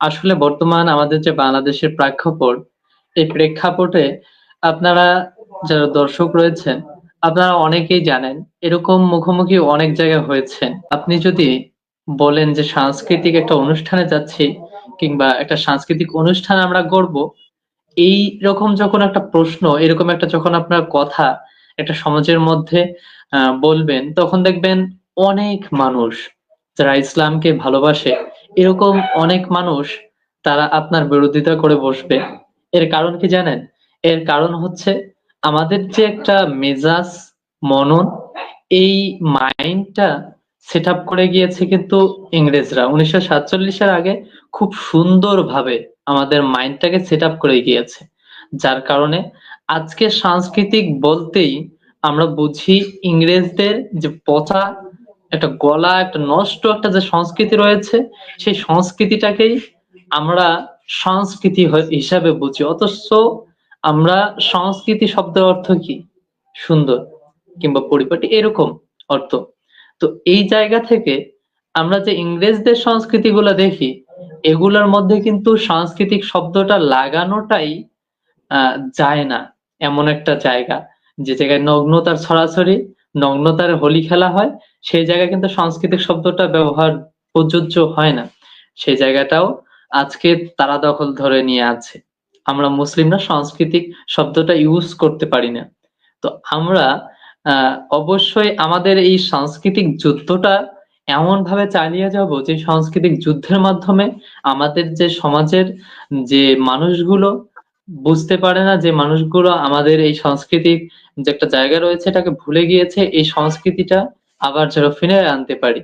আসলে বর্তমান আমাদের যে বাংলাদেশের প্রেক্ষাপট, এই প্রেক্ষাপটে আপনারা যারা দর্শক রয়েছেন, আপনারা অনেকেই জানেন এরকম মুখোমুখি অনেক জায়গায় হয়েছেন। আপনি যদি বলেন যে সাংস্কৃতিক একটা অনুষ্ঠানে যাচ্ছি কিংবা একটা সাংস্কৃতিক অনুষ্ঠান আমরা গড়ব, এইরকম যখন একটা প্রশ্ন, এরকম একটা যখন আপনার কথা একটা সমাজের মধ্যে বলবেন, তখন দেখবেন অনেক মানুষ যারা ইসলামকে ভালোবাসে, এরকম অনেক মানুষ তারা আপনার বিরোধিতা করে বসবে। এর কারণ কি জানেন? এর কারণ হচ্ছে আমাদের যে একটা মেজাজ, মনন, এই মাইন্ডটা সেট আপ করে গিয়েছে কিন্তু ইংরেজরা 1947-এর আগে খুব সুন্দরভাবে আমাদের মাইন্ডটাকে সেট আপ করে গিয়েছে। যার কারণে আজকে সাংস্কৃতিক বলতেই আমরা বুঝি ইংরেজদের যে পচা একটা গলা, একটা নষ্ট একটা যে সংস্কৃতি রয়েছে, সেই সংস্কৃতিটাকেই আমরা সংস্কৃতি হিসাবে বুঝি। অথচ আমরা সংস্কৃতি শব্দের অর্থ কি? সুন্দর কিংবা পরিপাটি, এরকম অর্থ। তো এই জায়গা থেকে আমরা যে ইংরেজদের সংস্কৃতিগুলা দেখি, এগুলার মধ্যে কিন্তু সাংস্কৃতিক শব্দটা লাগানোটাই যায় না। এমন একটা জায়গা, যে জায়গায় নগ্নতার ছড়াছড়ি, নগ্নতার হোলি খেলা হয়, সেই জায়গায় কিন্তু সাংস্কৃতিক শব্দটা ব্যবহার প্রযোজ্য হয় না। সেই জায়গাটাও আজকে তারা দখল ধরে নিয়ে আছে। আমরা মুসলিমরা সাংস্কৃতিক শব্দটা ইউজ করতে পারি না। তো আমরা অবশ্যই আমাদের এই সাংস্কৃতিক যুদ্ধটা এমন ভাবে চালিয়ে যাব যে সাংস্কৃতিক যুদ্ধের মাধ্যমে আমাদের যে সমাজের যে মানুষগুলো বুঝতে পারে না, যে মানুষগুলো আমাদের এই সাংস্কৃতিক যে একটা জায়গা রয়েছে এটাকে ভুলে গিয়েছে, এই সংস্কৃতিটা আবার যেন ফিরিয়ে আনতে পারি।